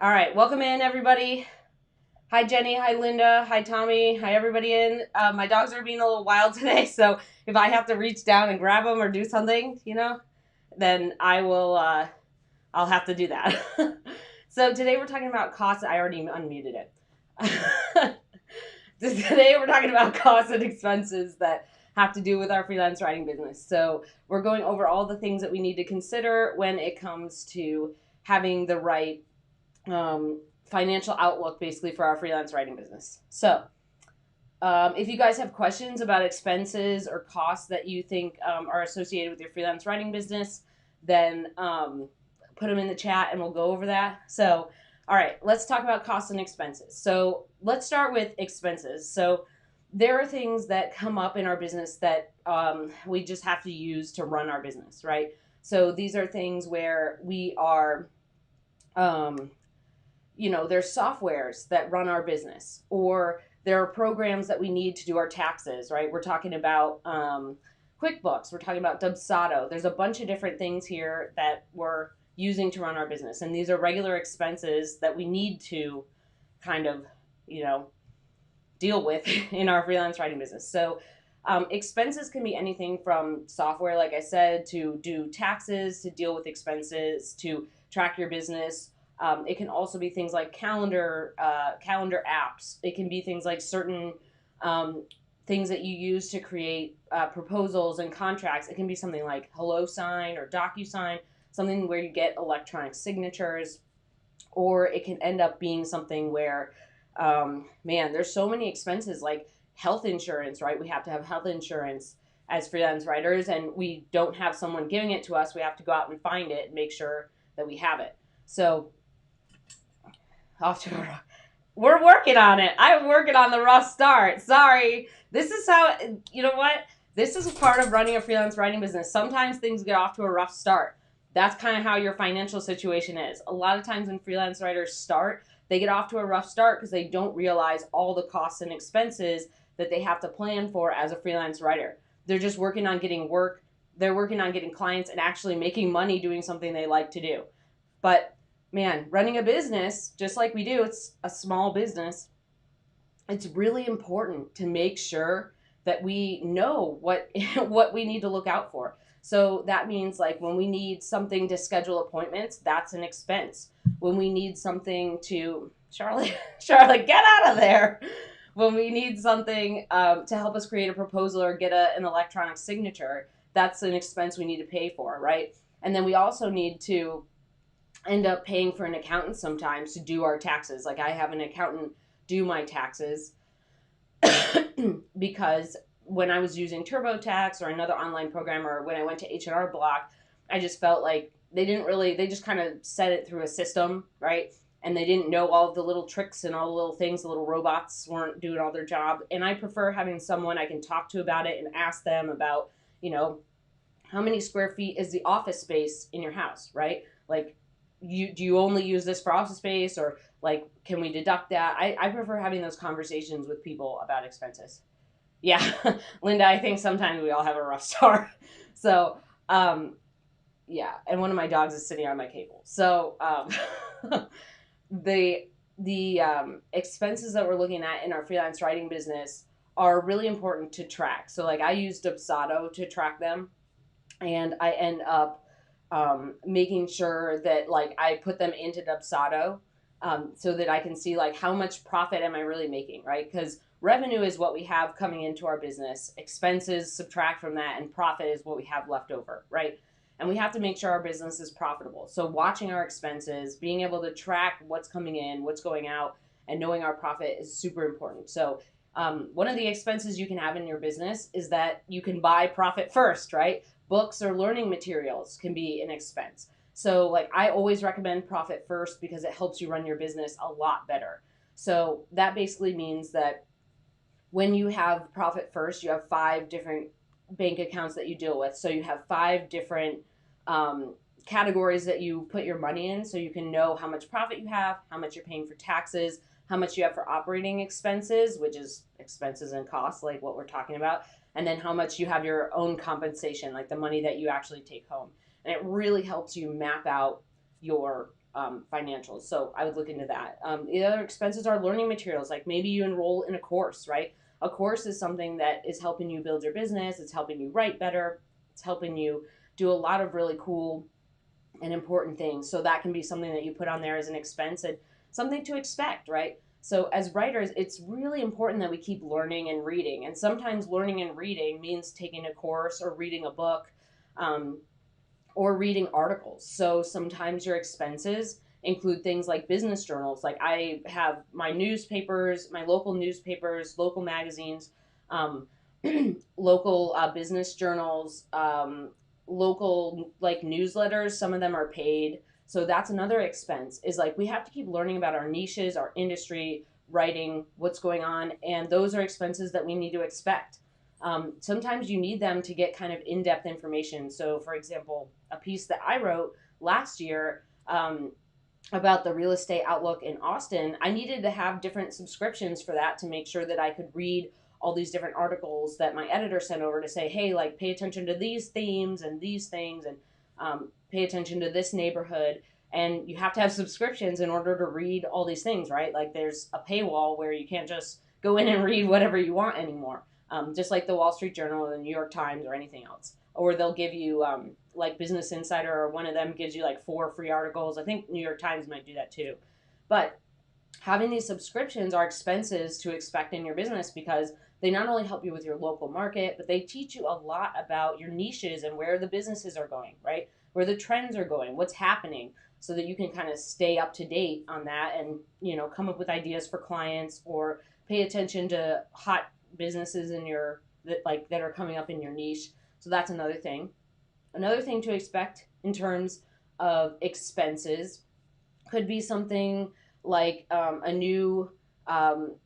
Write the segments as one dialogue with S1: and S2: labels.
S1: All right, welcome in, everybody. Hi, Jenny. Hi, Linda. Hi, Tommy. Hi, everybody in. My dogs are being a little wild today, so if I have to reach down and grab them or do something, then I will. I'll have to do that. So today we're talking about costs. I already unmuted it. Today we're talking about costs and expenses that have to do with our freelance writing business. So we're going over all the things that we need to consider when it comes to having the right financial outlook basically for our freelance writing business. So if you guys have questions about expenses or costs that you think are associated with your freelance writing business, then put them in the chat and we'll go over that. So, all right, let's talk about costs and expenses. So let's start with expenses. So there are things that come up in our business that we just have to use to run our business, right? So these are things where we are there's softwares that run our business, or there are programs that we need to do our taxes, right? We're talking about QuickBooks, we're talking about Dubsado. There's a bunch of different things here that we're using to run our business, and these are regular expenses that we need to kind of, deal with in our freelance writing business. So expenses can be anything from software, like I said, to do taxes, to deal with expenses, to track your business. It can also be things like calendar apps. It can be things like certain things that you use to create proposals and contracts. It can be something like HelloSign or DocuSign, something where you get electronic signatures, or it can end up being something where, there's so many expenses like health insurance, right? We have to have health insurance as freelance writers, and we don't have someone giving it to us. We have to go out and find it and make sure that we have it. So we're working on it. I'm working on the rough start. Sorry. This is how, This is a part of running a freelance writing business. Sometimes things get off to a rough start. That's kind of how your financial situation is. A lot of times when freelance writers start, they get off to a rough start because they don't realize all the costs and expenses that they have to plan for as a freelance writer. They're just working on getting work. They're working on getting clients and actually making money doing something they like to do. But man, running a business, just like we do, it's a small business. It's really important to make sure that we know what we need to look out for. So that means like when we need something to schedule appointments, that's an expense. When we need something to, Charlotte, get out of there. When we need something to help us create a proposal or get an electronic signature, that's an expense we need to pay for, right? And then we also need to end up paying for an accountant sometimes to do our taxes. Like I have an accountant do my taxes because when I was using TurboTax or another online program, or when I went to H&R Block, I just felt like they just kind of set it through a system, right? And they didn't know all of the little tricks and all the little things. The little robots weren't doing all their job. And I prefer having someone I can talk to about it and ask them about, how many square feet is the office space in your house, right? Like, do you only use this for office space, or like, can we deduct that? I prefer having those conversations with people about expenses. Yeah, Linda, I think sometimes we all have a rough start. So, yeah, and one of my dogs is sitting on my cable. So, the expenses that we're looking at in our freelance writing business are really important to track. So, like, I use Dubsado to track them, and I end up making sure that like I put them into Dubsado so that I can see like how much profit am I really making, right? Because revenue is what we have coming into our business. Expenses subtract from that, and profit is what we have left over, right? And we have to make sure our business is profitable. So watching our expenses, being able to track what's coming in, what's going out, and knowing our profit is super important. So one of the expenses you can have in your business is that you can buy profit first, right? Books or learning materials can be an expense. So like I always recommend profit first because it helps you run your business a lot better. So that basically means that when you have profit first, you have 5 different bank accounts that you deal with. So you have 5 different categories that you put your money in, so you can know how much profit you have, how much you're paying for taxes, how much you have for operating expenses, which is expenses and costs, like what we're talking about, and then how much you have your own compensation, like the money that you actually take home. And it really helps you map out your financials. So I would look into that. The other expenses are learning materials, like maybe you enroll in a course, right? A course is something that is helping you build your business, it's helping you write better, it's helping you do a lot of really cool and important things. So that can be something that you put on there as an expense and something to expect, right? So as writers, it's really important that we keep learning and reading. And sometimes learning and reading means taking a course or reading a book, um, or reading articles. So sometimes your expenses include things like business journals. Like I have my newspapers, my local newspapers, local magazines, um, local business journals, local like newsletters. Some of them are paid. So that's another expense, is like we have to keep learning about our niches, our industry, writing, what's going on. And those are expenses that we need to expect. Sometimes you need them to get kind of in-depth information. So, for example, a piece that I wrote last year, about the real estate outlook in Austin, I needed to have different subscriptions for that to make sure that I could read all these different articles that my editor sent over to say, hey, like pay attention to these themes and these things, and pay attention to this neighborhood. And you have to have subscriptions in order to read all these things, right? Like there's a paywall where you can't just go in and read whatever you want anymore. Just like the Wall Street Journal or the New York Times or anything else. Or they'll give you like Business Insider, or one of them gives you like 4 free articles. I think New York Times might do that too. But having these subscriptions are expenses to expect in your business, because they not only help you with your local market, but they teach you a lot about your niches and where the businesses are going, right? Where the trends are going, what's happening, so that you can kind of stay up to date on that and, come up with ideas for clients, or pay attention to hot businesses in your that are coming up in your niche. So that's another thing. Another thing to expect in terms of expenses could be something like a new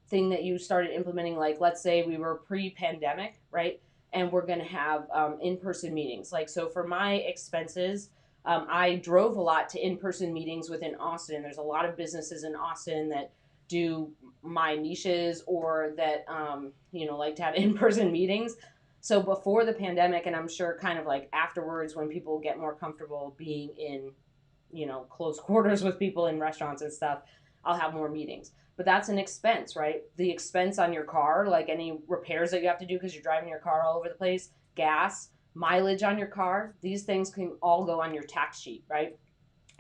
S1: thing that you started implementing. Like, let's say we were pre-pandemic, right? And we're going to have in-person meetings. Like, so for my expenses, I drove a lot to in-person meetings within Austin. There's a lot of businesses in Austin that do my niches, or that like to have in-person meetings. So before the pandemic, and I'm sure kind of like afterwards, when people get more comfortable being in close quarters with people in restaurants and stuff, I'll have more meetings. But that's an expense, right? The expense on your car, like any repairs that you have to do because you're driving your car all over the place, gas, mileage on your car, these things can all go on your tax sheet, right?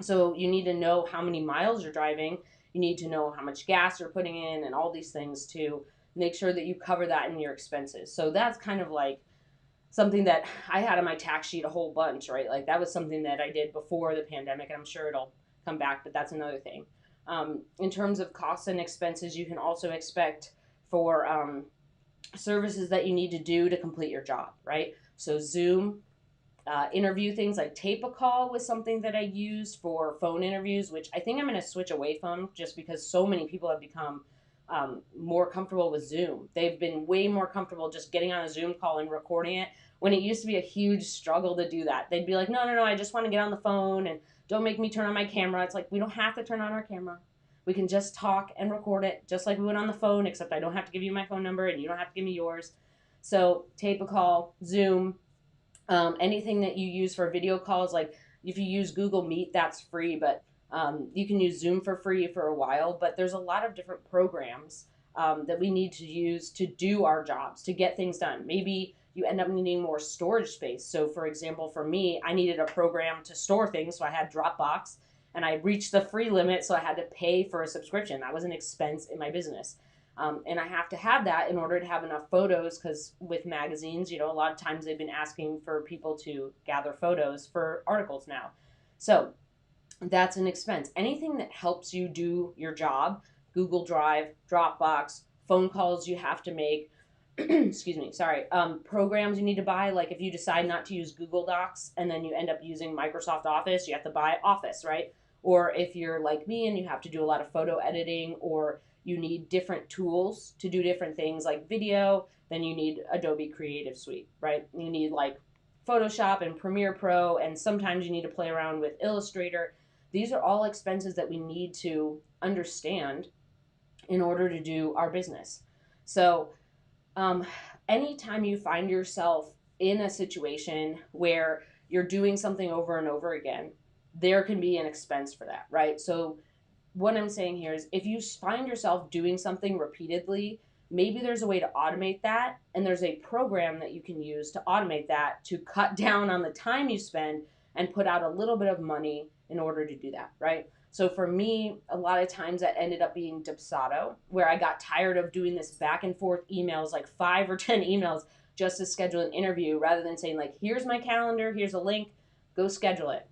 S1: So you need to know how many miles you're driving. You need to know how much gas you're putting in, and all these things to make sure that you cover that in your expenses. So that's kind of like something that I had on my tax sheet a whole bunch, right? Like that was something that I did before the pandemic, and I'm sure it'll come back, but that's another thing. In terms of costs and expenses, you can also expect for services that you need to do to complete your job, right? So Zoom, interview things like tape a call was something that I used for phone interviews, which I think I'm going to switch away from, just because so many people have become more comfortable with Zoom. They've been way more comfortable just getting on a Zoom call and recording it, when it used to be a huge struggle to do that. They'd be like, no, no, no, I just want to get on the phone, and don't make me turn on my camera. It's like, we don't have to turn on our camera. We can just talk and record it just like we would on the phone, except I don't have to give you my phone number and you don't have to give me yours. So tape a call, Zoom, anything that you use for video calls, like if you use Google Meet, that's free, but you can use Zoom for free for a while. But there's a lot of different programs that we need to use to do our jobs, to get things done. Maybe you end up needing more storage space. So, for example, for me, I needed a program to store things, so I had Dropbox, and I reached the free limit, so I had to pay for a subscription. That was an expense in my business. And I have to have that in order to have enough photos, because with magazines, a lot of times they've been asking for people to gather photos for articles now. So that's an expense. Anything that helps you do your job, Google Drive, Dropbox, phone calls you have to make, excuse me, sorry, programs you need to buy. Like if you decide not to use Google Docs and then you end up using Microsoft Office, you have to buy Office, right? Or if you're like me and you have to do a lot of photo editing, or you need different tools to do different things like video, then you need Adobe Creative Suite, right? You need like Photoshop and Premiere Pro, and sometimes you need to play around with Illustrator. These are all expenses that we need to understand in order to do our business. So um, anytime you find yourself in a situation where you're doing something over and over again, there can be an expense for that, right? So what I'm saying here is if you find yourself doing something repeatedly, maybe there's a way to automate that. And there's a program that you can use to automate that to cut down on the time you spend and put out a little bit of money in order to do that, right? So for me, a lot of times that ended up being Dipsado, where I got tired of doing this back and forth emails, like 5 or 10 emails just to schedule an interview rather than saying, like, here's my calendar, here's a link, go schedule it.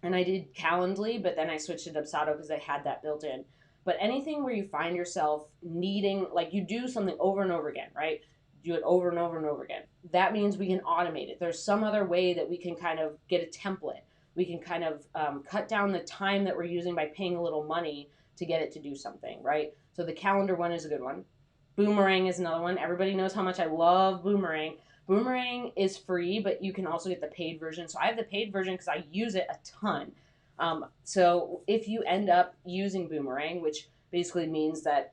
S1: And I did Calendly, but then I switched to Dubsado because I had that built in. But anything where you find yourself needing, like you do something over and over again, right? Do it over and over and over again. That means we can automate it. There's some other way that we can kind of get a template. We can kind of cut down the time that we're using by paying a little money to get it to do something, right? So the calendar one is a good one. Boomerang is another one. Everybody knows how much I love Boomerang. Boomerang is free, but you can also get the paid version. So I have the paid version because I use it a ton. So if you end up using Boomerang, which basically means that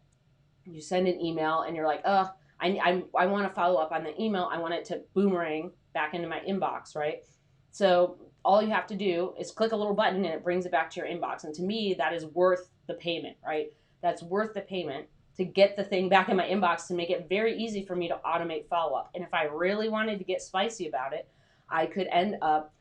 S1: you send an email and you're like, I want to follow up on the email. I want it to boomerang back into my inbox, right? So all you have to do is click a little button and it brings it back to your inbox. And to me, that is worth the payment, right? That's worth the payment to get the thing back in my inbox to make it very easy for me to automate follow-up. And if I really wanted to get spicy about it, I could end up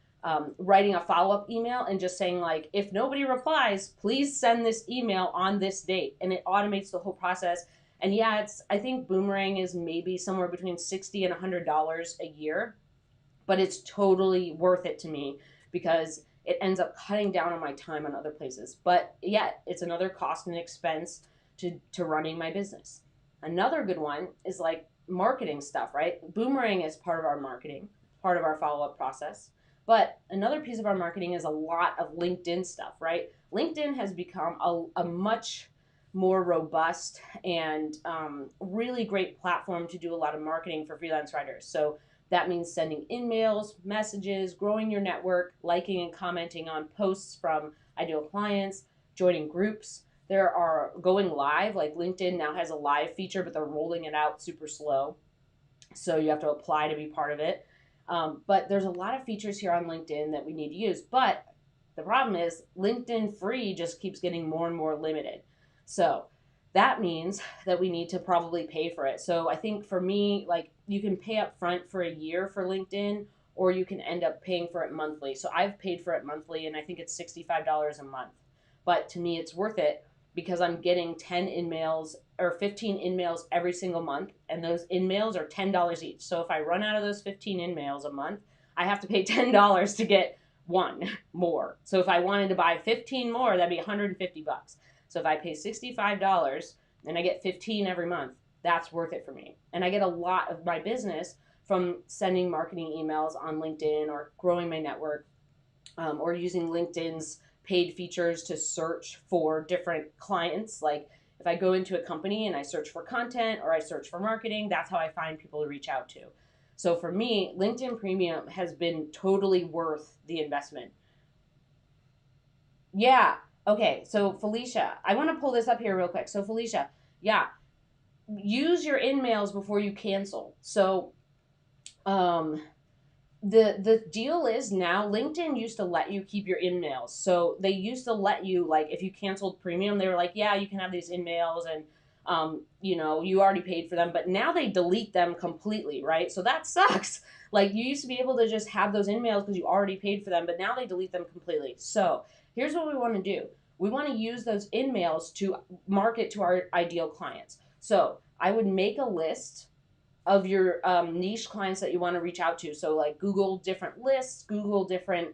S1: writing a follow-up email and just saying, like, if nobody replies, please send this email on this date. And it automates the whole process. And yeah, I think Boomerang is maybe somewhere between $60 and $100 a year, but it's totally worth it to me because it ends up cutting down on my time on other places. But yet, it's another cost and expense to running my business. Another good one is like marketing stuff, right? Boomerang is part of our marketing, part of our follow-up process. But another piece of our marketing is a lot of LinkedIn stuff, right? LinkedIn has become a much more robust and really great platform to do a lot of marketing for freelance writers. So that means sending emails, messages, growing your network, liking and commenting on posts from ideal clients, joining groups. There are going live, like LinkedIn now has a live feature, but they're rolling it out super slow. So you have to apply to be part of it. But there's a lot of features here on LinkedIn that we need to use. But the problem is LinkedIn free just keeps getting more and more limited. So that means that we need to probably pay for it. So I think for me, like you can pay up front for a year for LinkedIn, or you can end up paying for it monthly. So I've paid for it monthly and I think it's $65 a month. But to me, it's worth it because I'm getting 10 in-mails or 15 in-mails every single month. And those in-mails are $10 each. So if I run out of those 15 in-mails a month, I have to pay $10 to get one more. So if I wanted to buy 15 more, that'd be 150 bucks. So if I pay $65 and I get 15 every month, that's worth it for me. And I get a lot of my business from sending marketing emails on LinkedIn or growing my network or using LinkedIn's paid features to search for different clients. Like if I go into a company and I search for content or I search for marketing, that's how I find people to reach out to. So for me, LinkedIn Premium has been totally worth the investment. Yeah. Okay. So Felicia, I want to pull this up here real quick. So Felicia, yeah, use your in-mails before you cancel. So um, the deal is now LinkedIn used to let you keep your in-mails. So they used to let you, like, if you canceled premium, they were like, yeah, you can have these in-mails and you already paid for them, but now they delete them completely, right? So that sucks. Like you used to be able to just have those in-mails because you already paid for them, but now they delete them completely. So here's what we want to do. We want to use those in-mails to market to our ideal clients. So I would make a list of your niche clients that you want to reach out to. So like Google different lists, Google different,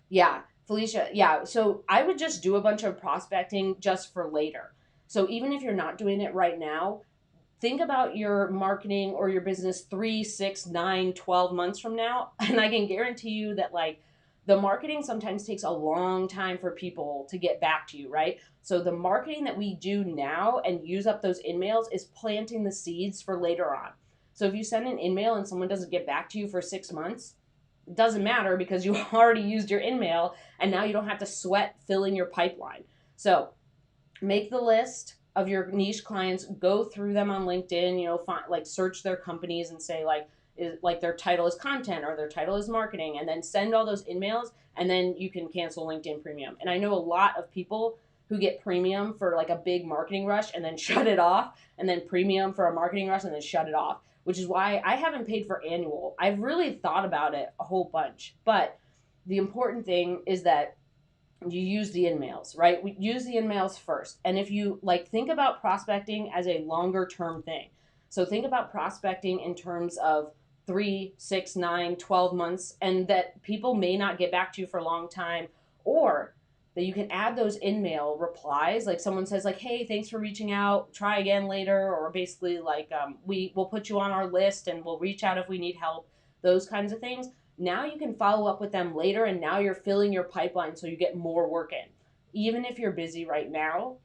S1: yeah, Felicia, yeah. So I would just do a bunch of prospecting just for later. So even if you're not doing it right now, think about your marketing or your business 3, 6, 9, 12 months from now. And I can guarantee you that like the marketing sometimes takes a long time for people to get back to you, right? So the marketing that we do now and use up those in-mails is planting the seeds for later on. So if you send an in-mail and someone doesn't get back to you for 6 months, it doesn't matter because you already used your in-mail and now you don't have to sweat filling your pipeline. So make the list of your niche clients, go through them on LinkedIn, find, like search their companies and say like, is like their title is content or their title is marketing, and then send all those emails, and then you can cancel LinkedIn Premium. And I know a lot of people who get premium for like a big marketing rush and then shut it off, and then premium for a marketing rush and then shut it off, which is why I haven't paid for annual. I've really thought about it a whole bunch, but the important thing is that you use the in-mails, right? We use the in-mails first. And if you like think about prospecting as a longer term thing. So think about prospecting in terms of 3, 6, 9, 12 months, and that people may not get back to you for a long time, or that you can add those in-mail replies. Like someone says like, hey, thanks for reaching out, try again later, or basically like we will put you on our list and we'll reach out if we need help, those kinds of things. Now you can follow up with them later, and now you're filling your pipeline so you get more work in. Even if you're busy right now,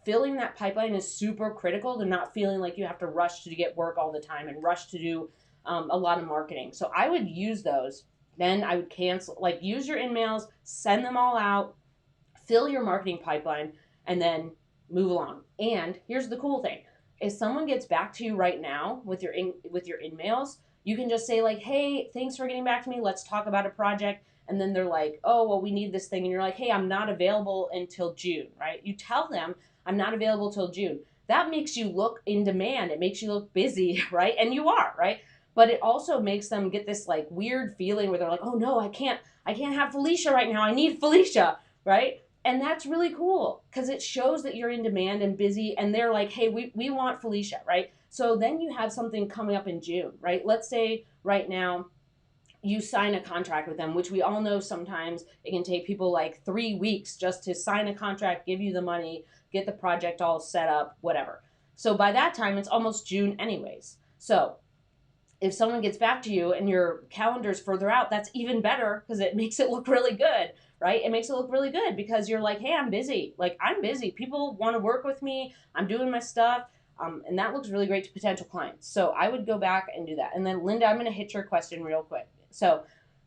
S1: filling that pipeline is super critical to not feeling like you have to rush to get work all the time and rush to do a lot of marketing. So I would use those. Then I would cancel, like use your in-mails, send them all out, fill your marketing pipeline, and then move along. And here's the cool thing. If someone gets back to you right now with your in-mails, you can just say like, hey, thanks for getting back to me. Let's talk about a project. And then they're like, oh, well, we need this thing. And you're like, hey, I'm not available until June, right? You tell them I'm not available till June. That makes you look in demand. It makes you look busy, right? And you are, right? But it also makes them get this like weird feeling where they're like, oh no, I can't have Felicia right now. I need Felicia, right? And that's really cool because it shows that you're in demand and busy, and they're like, hey, we want Felicia, right? So then you have something coming up in June, right? Let's say right now you sign a contract with them, which we all know sometimes it can take people like 3 weeks just to sign a contract, give you the money, get the project all set up, whatever. So by that time, it's almost June anyways. So if someone gets back to you and your calendar's further out, that's even better because it makes it look really good, right? It makes it look really good because you're like, hey, I'm busy. Like, I'm busy. People want to work with me. I'm doing my stuff. And that looks really great to potential clients. So I would go back and do that. And then, Linda, I'm going to hit your question real quick. So,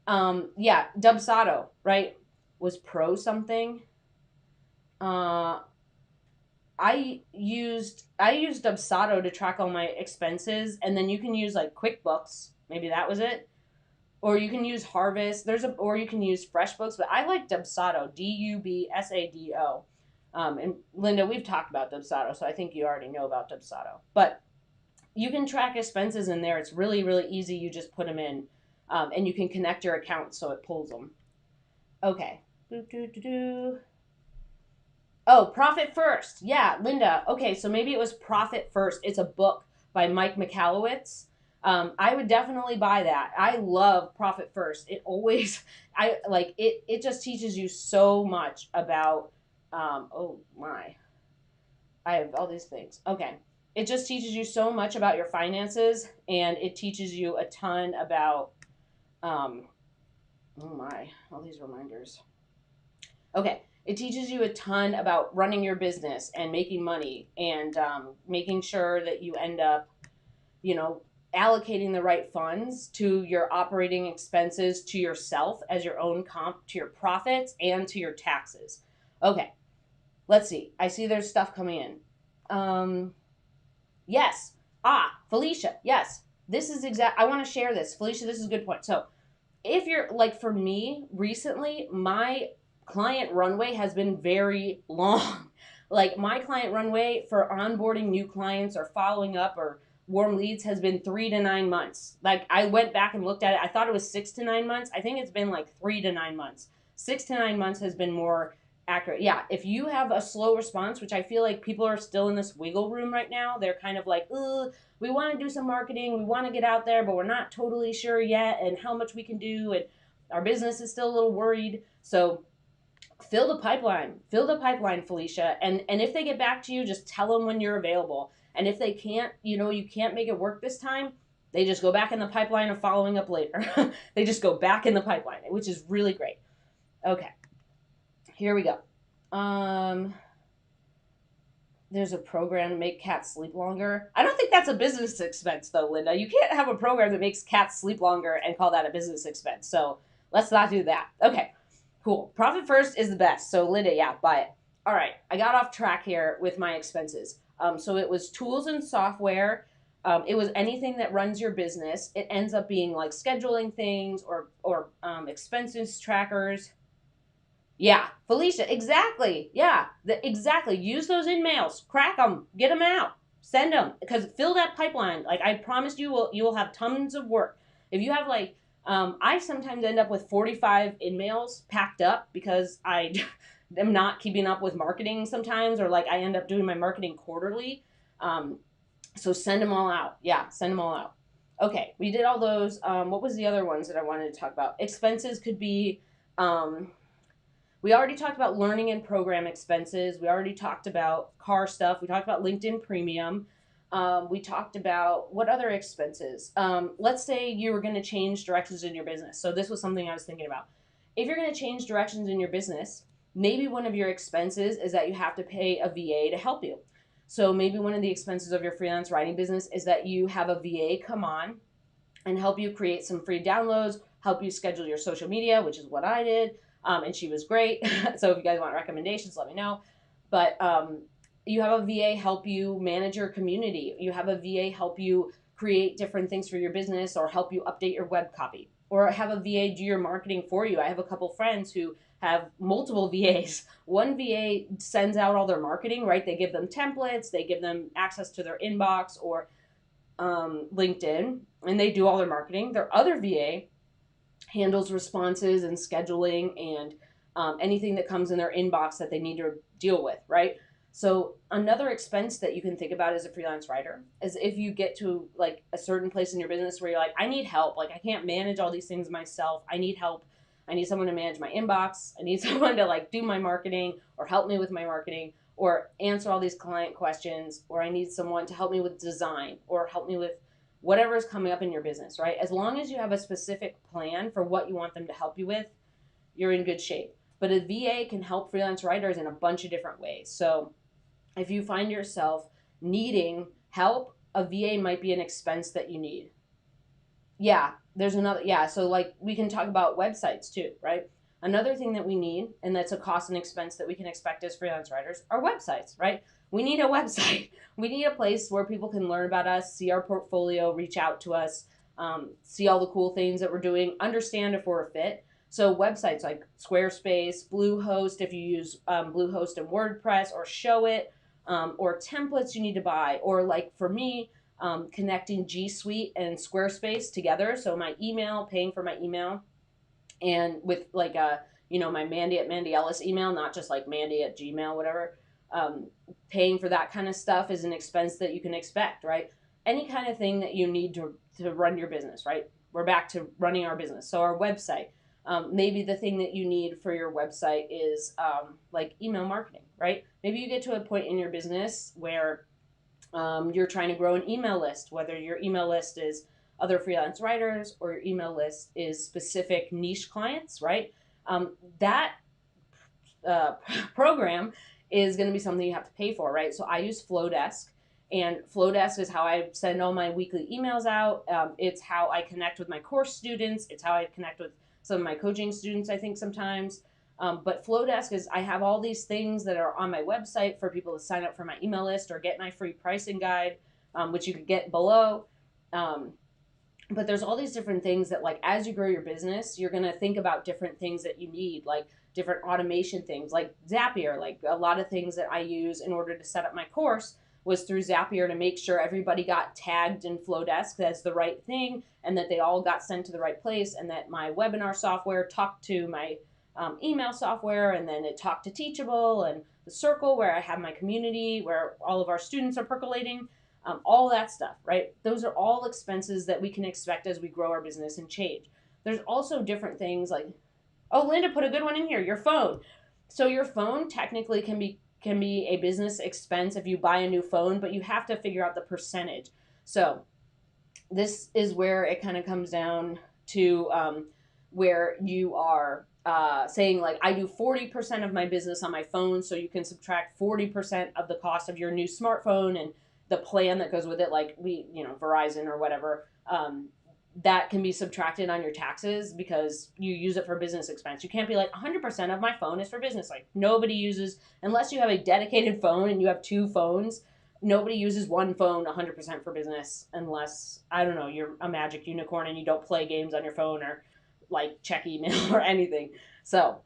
S1: yeah, Dubsado, right? Was pro something. I used Dubsado to track all my expenses, and then you can use like QuickBooks. Maybe that was it. Or you can use Harvest. Or you can use FreshBooks, but I like Dubsado, Dubsado. And Linda, we've talked about Dubsado, so I think you already know about Dubsado. But you can track expenses in there. It's really, really easy. You just put them in, and you can connect your accounts so it pulls them. Okay. Oh, Profit First. Yeah, Linda. Okay, so maybe it was Profit First. It's a book by Mike Michalowicz. I would definitely buy that. I love Profit First. It always, I like it. It just teaches you so much about. Oh my, I have all these things. Okay, it just teaches you so much about your finances, and it teaches you a ton about. Oh my, all these reminders. Okay, it teaches you a ton about running your business and making money and making sure that you end up, you know, allocating the right funds to your operating expenses, to yourself as your own comp, to your profits, and to your taxes. Okay, let's see. I see there's stuff coming in. Yes. Felicia. Yes. This is I want to share this. Felicia, this is a good point. So if you're like, for me, recently, my client runway has been very long. Like my client runway for onboarding new clients or following up or warm leads has been 3 to 9 months. Like I went back and looked at it. I thought it was 6 to 9 months. I think it's been like 3 to 9 months. 6 to 9 months has been more accurate. Yeah, if you have a slow response, which I feel like people are still in this wiggle room right now, they're kind of like, we want to do some marketing, we want to get out there, but we're not totally sure yet and how much we can do, and our business is still a little worried. So fill the pipeline, Felicia. And if they get back to you, just tell them when you're available. And if they can't, you can't make it work this time, they just go back in the pipeline of following up later. They just go back in the pipeline, which is really great. Okay, here we go. There's a program to make cats sleep longer. I don't think that's a business expense though, Linda. You can't have a program that makes cats sleep longer and call that a business expense. So let's not do that. Okay, cool. Profit First is the best. So Linda, yeah, buy it. All right, I got off track here with my expenses. So it was tools and software, It was anything that runs your business. It ends up being like scheduling things or expenses trackers. Yeah, Felicia, exactly. Yeah, exactly. Use those in mails, crack them, get them out, send them, because fill that pipeline. Like I promised you will have tons of work. If you have like, I sometimes end up with 45 in mails packed up because I am not keeping up with marketing sometimes, or like I end up doing my marketing quarterly. Um, so send them all out. Yeah, send them all out. Okay, we did all those. What was the other ones that I wanted to talk about? Expenses could be. We already talked about learning and program expenses. We already talked about car stuff. We talked about LinkedIn Premium. We talked about what other expenses? Let's say you were going to change directions in your business. So this was something I was thinking about. If you're going to change directions in your business, maybe one of your expenses is that you have to pay a VA to help you. So maybe one of the expenses of your freelance writing business is that you have a VA come on and help you create some free downloads, help you schedule your social media, which is what I did. And she was great. So if you guys want recommendations, let me know. But you have a VA help you manage your community. You have a VA help you create different things for your business or help you update your web copy or have a VA do your marketing for you. I have a couple friends who have multiple VAs. One VA sends out all their marketing, right? They give them templates, they give them access to their inbox or LinkedIn, and they do all their marketing. Their other VA handles responses and scheduling and anything that comes in their inbox that they need to deal with, right? So another expense that you can think about as a freelance writer is if you get to like a certain place in your business where you're like, I need help. Like I can't manage all these things myself. I need help. I need someone to manage my inbox. I need someone to like do my marketing or help me with my marketing or answer all these client questions, or I need someone to help me with design or help me with whatever is coming up in your business, right? As long as you have a specific plan for what you want them to help you with, you're in good shape. But a VA can help freelance writers in a bunch of different ways. So if you find yourself needing help, a VA might be an expense that you need. Yeah, there's another, yeah, so like we can talk about websites too, right? Another thing that we need, and that's a cost and expense that we can expect as freelance writers, are websites, right? We need a website. We need a place where people can learn about us, see our portfolio, reach out to us, see all the cool things that we're doing, understand if we're a fit. So websites like Squarespace, Bluehost, if you use Bluehost and WordPress, or Showit, or templates you need to buy, or like for me, connecting G Suite and Squarespace together. So my email, paying for my email, and with like my Mandy at Mandy Ellis email, not just like Mandy at Gmail, whatever. Paying for that kind of stuff is an expense that you can expect, right? Any kind of thing that you need to run your business, right? We're back to running our business. So our website, maybe the thing that you need for your website is like email marketing, right? Maybe you get to a point in your business where you're trying to grow an email list, whether your email list is other freelance writers or your email list is specific niche clients, right? That uh, program is going to be something you have to pay for, right? So I use Flowdesk, and Flowdesk is how I send all my weekly emails out. It's how I connect with my course students. It's how I connect with some of my coaching students, I think sometimes. But Flowdesk is, I have all these things that are on my website for people to sign up for my email list or get my free pricing guide, which you could get below. But there's all these different things that, like, as you grow your business, you're going to think about different things that you need, like different automation things, like Zapier. Like a lot of things that I use in order to set up my course was through Zapier to make sure everybody got tagged in Flowdesk as the right thing and that they all got sent to the right place, and that my webinar software talked to my email software, and then it talked to Teachable and the Circle where I have my community where all of our students are percolating. All that stuff, right? Those are all expenses that we can expect as we grow our business and change. There's also different things like, oh, Linda put a good one in here, your phone. So your phone technically can be a business expense if you buy a new phone, but you have to figure out the percentage. So this is where it kind of comes down to where you are saying like, I do 40% of my business on my phone, so you can subtract 40% of the cost of your new smartphone and the plan that goes with it, like Verizon or whatever. That can be subtracted on your taxes because you use it for business expense. You can't be like 100% of my phone is for business. Like nobody uses, unless you have a dedicated phone and you have two phones, Nobody uses one phone 100% for business unless, I don't know, you're a magic unicorn and you don't play games on your phone or like check email or anything. So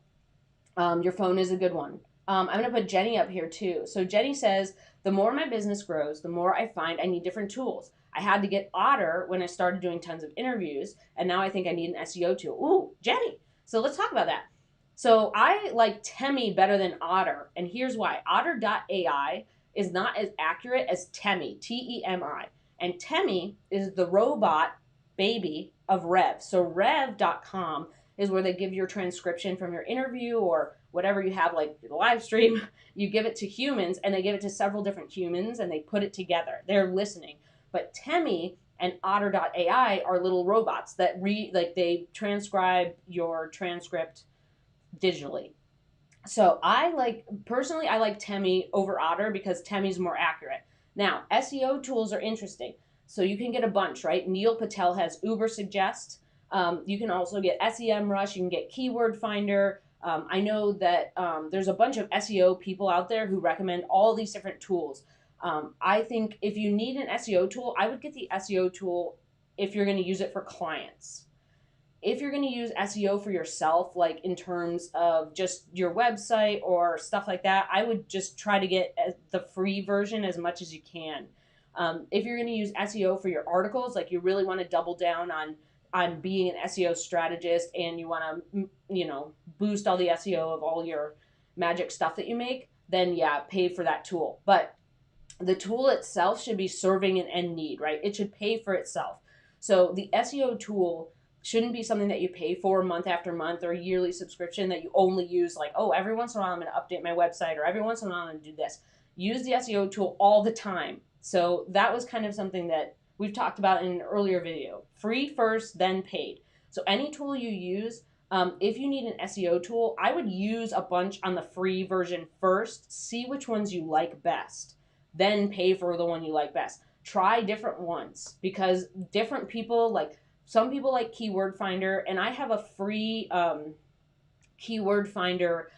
S1: your phone is a good one. I'm going to put Jenny up here too. So Jenny says, the more my business grows, the more I find I need different tools. I had to get Otter when I started doing tons of interviews, and now I think I need an SEO tool. Ooh, Jenny. So let's talk about that. So I like Temi better than Otter, and here's why. Otter.ai is not as accurate as Temi, Temi. And Temi is the robot baby of Rev. So Rev.com is where they give your transcription from your interview or whatever you have, like the live stream. You give it to humans, and they give it to several different humans, and they put it together. They're listening. But Temi and Otter.ai are little robots that they transcribe your transcript digitally. So personally, I like Temi over Otter because Temi's more accurate. Now, SEO tools are interesting. So you can get a bunch, right? Neil Patel has Uber Suggest. You can also get SEMrush. You can get Keyword Finder. I know that there's a bunch of SEO people out there who recommend all these different tools. I think if you need an SEO tool, I would get the SEO tool if you're going to use it for clients. If you're going to use SEO for yourself, like in terms of just your website or stuff like that, I would just try to get the free version as much as you can. If you're going to use SEO for your articles, like you really want to double down on being an SEO strategist and you want to, boost all the SEO of all your magic stuff that you make, then yeah, pay for that tool. But the tool itself should be serving an end need, right? It should pay for itself. So the SEO tool shouldn't be something that you pay for month after month or a yearly subscription that you only use like, oh, every once in a while I'm going to update my website or every once in a while I'm going to do this. Use the SEO tool all the time. So that was kind of something that we've talked about in an earlier video. Free first, then paid. So any tool you use, if you need an SEO tool, I would use a bunch on the free version first, see which ones you like best, then pay for the one you like best. Try different ones because different people like, some people like Keyword Finder, and I have a free Keyword Finder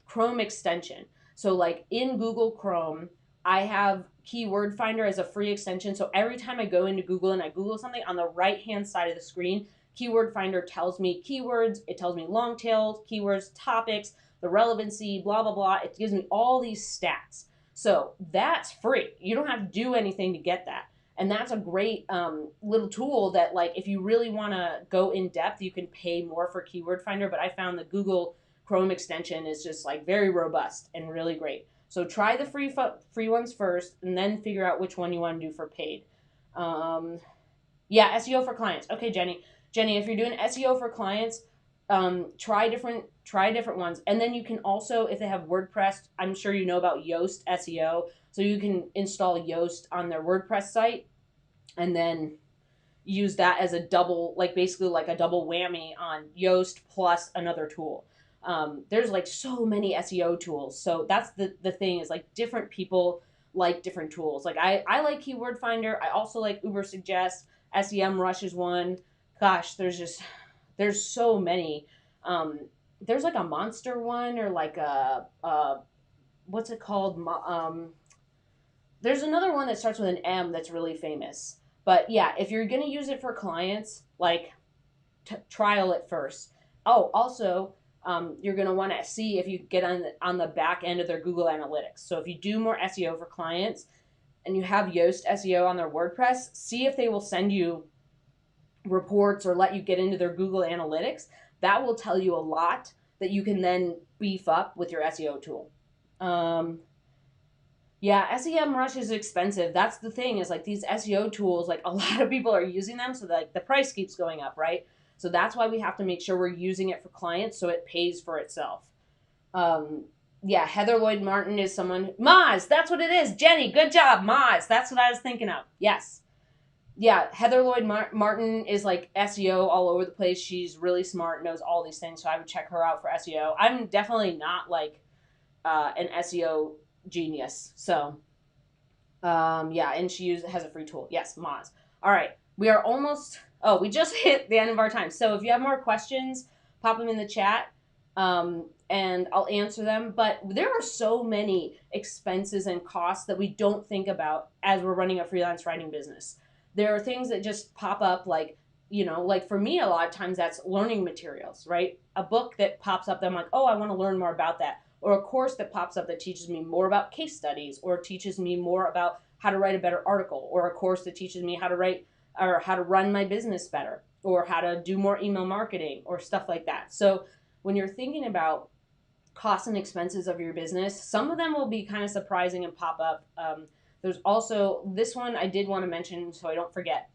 S1: Chrome extension. So like in Google Chrome, I have Keyword Finder as a free extension. So every time I go into Google and I Google something, on the right-hand side of the screen, Keyword Finder tells me keywords, it tells me long tails, keywords, topics, the relevancy, blah, blah, blah. It gives me all these stats. So that's free. You don't have to do anything to get that. And that's a great little tool that, like, if you really want to go in depth, you can pay more for Keyword Finder. But I found the Google Chrome extension is just like very robust and really great. So try the free ones first, and then figure out which one you want to do for paid. Yeah, SEO for clients. Okay, Jenny. Jenny, if you're doing SEO for clients, try different ones, and then you can also, if they have WordPress, I'm sure you know about Yoast SEO. So you can install Yoast on their WordPress site and then use that as a double, like basically like a double whammy on Yoast plus another tool. There's like so many SEO tools. So that's the thing is like different people like different tools. Like I like Keyword Finder. I also like Uber Suggest. SEMrush is one. Gosh, there's so many. There's like a monster one or like what's it called? There's another one that starts with an M that's really famous. But yeah, if you're going to use it for clients, like trial it first. Oh, also, you're going to want to see if you get on the back end of their Google Analytics. So if you do more SEO for clients and you have Yoast SEO on their WordPress, see if they will send you reports or let you get into their Google Analytics. That will tell you a lot that you can then beef up with your SEO tool. Yeah, SEMrush is expensive. That's the thing is like these SEO tools, like a lot of people are using them, so like the price keeps going up, right? So that's why we have to make sure we're using it for clients so it pays for itself. Yeah, Heather Lloyd Martin is someone. Moz, that's what it is. Jenny, good job. Moz, that's what I was thinking of. Yes. Yeah, Heather Lloyd Martin is like SEO all over the place. She's really smart, knows all these things, so I would check her out for SEO. I'm definitely not like an SEO genius. So, yeah, and she has a free tool. Yes, Moz. All right, we are almost. Oh, we just hit the end of our time. So if you have more questions, pop them in the chat. and I'll answer them. But there are so many expenses and costs that we don't think about as we're running a freelance writing business. There are things that just pop up, like, like for me, a lot of times that's learning materials, right? A book that pops up that I'm like, oh, I want to learn more about that. Or a course that pops up that teaches me more about case studies, or teaches me more about how to write a better article, or a course that teaches me how to write or how to run my business better, or how to do more email marketing, or stuff like that. So when you're thinking about costs and expenses of your business, some of them will be kind of surprising and pop up. There's also this one I did want to mention so I don't forget.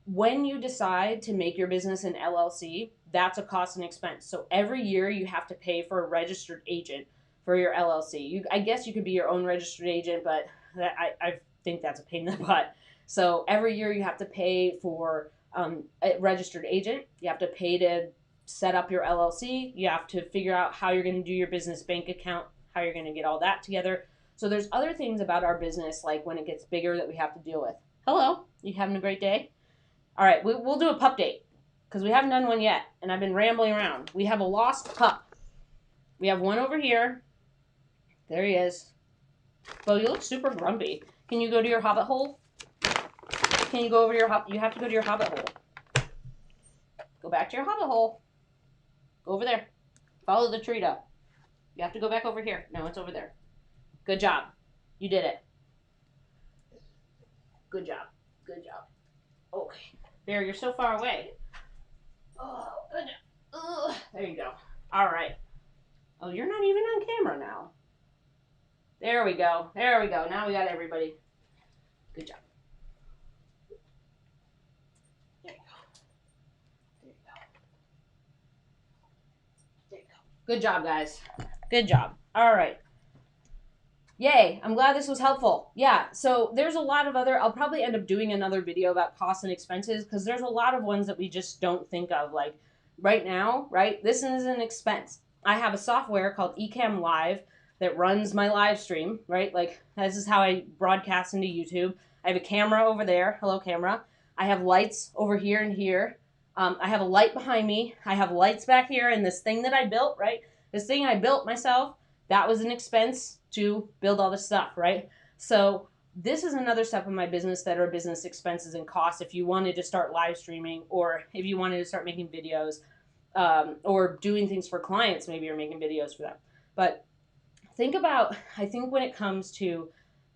S1: When you decide to make your business an LLC, that's a cost and expense. So every year you have to pay for a registered agent for your LLC. I guess you could be your own registered agent, but I think that's a pain in the butt. So every year you have to pay for a registered agent. You have to pay to set up your LLC. You have to figure out how you're going to do your business bank account, how you're going to get all that together. So there's other things about our business, like when it gets bigger, that we have to deal with. Hello, you having a great day? All right, we'll do a pup date because we haven't done one yet, and I've been rambling around. We have a lost pup. We have one over here. There he is. Bo, you look super grumpy. Can you go to your hobbit hole? Can you go over to your you have to go to your hobbit hole. Go back to your hobbit hole. Go over there. Follow the tree up. You have to go back over here. No, it's over there. Good job. You did it. Good job. Good job. Okay. Bear, you're so far away. Oh, good. There you go. All right. Oh, you're not even on camera now. There we go. There we go. Now we got everybody. Good job. There you go. There you go. There you go. Good job, guys. Good job. All right. Yay, I'm glad this was helpful. Yeah, so there's a lot of other, I'll probably end up doing another video about costs and expenses because there's a lot of ones that we just don't think of. Like right now, right, this is an expense. I have a software called Ecamm Live that runs my live stream, right? Like this is how I broadcast into YouTube. I have a camera over there. Hello, camera. I have lights over here and here. I have a light behind me. I have lights back here, and this thing that I built, right? This thing I built myself, that was an expense to build all this stuff, right? So this is another step in my business that are business expenses and costs if you wanted to start live streaming, or if you wanted to start making videos, or doing things for clients. Maybe you're making videos for them. But think about, I think when it comes to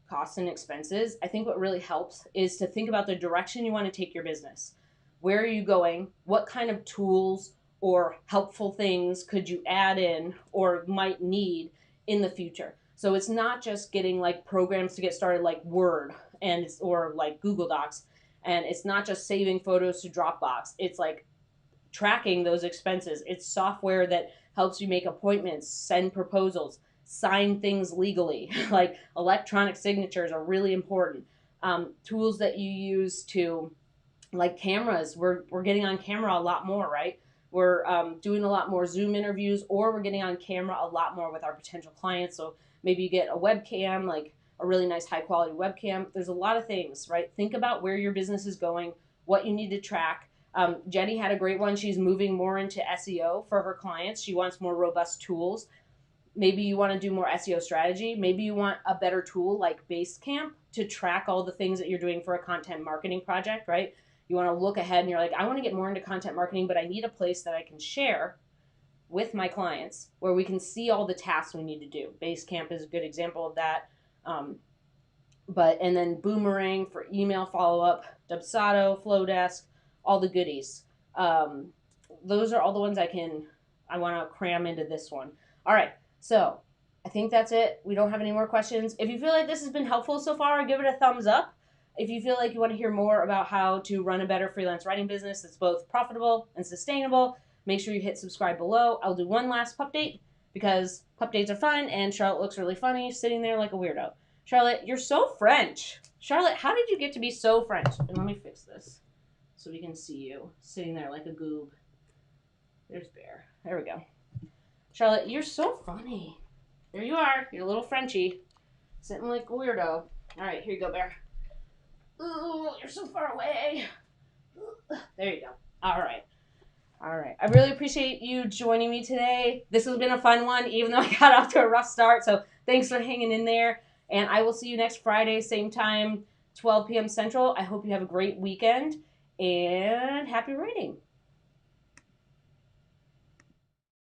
S1: costs and expenses, I think what really helps is to think about the direction you want to take your business. Where are you going? What kind of tools or helpful things could you add in or might need in the future? So it's not just getting like programs to get started like Word and or like Google Docs, and it's not just saving photos to Dropbox. It's like tracking those expenses. It's software that helps you make appointments, send proposals, sign things legally. Like electronic signatures are really important. Tools that you use to, like cameras. We're getting on camera a lot more, right? We're doing a lot more Zoom interviews, or we're getting on camera a lot more with our potential clients. So maybe you get a webcam, like a really nice high quality webcam. There's a lot of things, right? Think about where your business is going, what you need to track. Jenny had a great one. She's moving more into SEO for her clients. She wants more robust tools. Maybe you want to do more SEO strategy. Maybe you want a better tool like Basecamp to track all the things that you're doing for a content marketing project, right? You want to look ahead and you're like, I want to get more into content marketing, but I need a place that I can share with my clients where we can see all the tasks we need to do. Basecamp is a good example of that. And then Boomerang for email follow-up, Dubsado, Flowdesk, all the goodies. Those are all the ones I want to cram into this one. All right, so I think that's it. We don't have any more questions. If you feel like this has been helpful so far, give it a thumbs up. If you feel like you want to hear more about how to run a better freelance writing business that's both profitable and sustainable, make sure you hit subscribe below. I'll do one last pup date because pup dates are fun, and Charlotte looks really funny sitting there like a weirdo. Charlotte, you're so French. Charlotte, how did you get to be so French? And let me fix this so we can see you sitting there like a goob. There's Bear. There we go. Charlotte, you're so funny. There you are. You're a little Frenchie. Sitting like a weirdo. All right, here you go, Bear. Ooh, you're so far away. There you go. All right. All right. I really appreciate you joining me today. This has been a fun one, even though I got off to a rough start. So thanks for hanging in there. And I will see you next Friday, same time, 12 p.m. Central. I hope you have a great weekend and happy writing.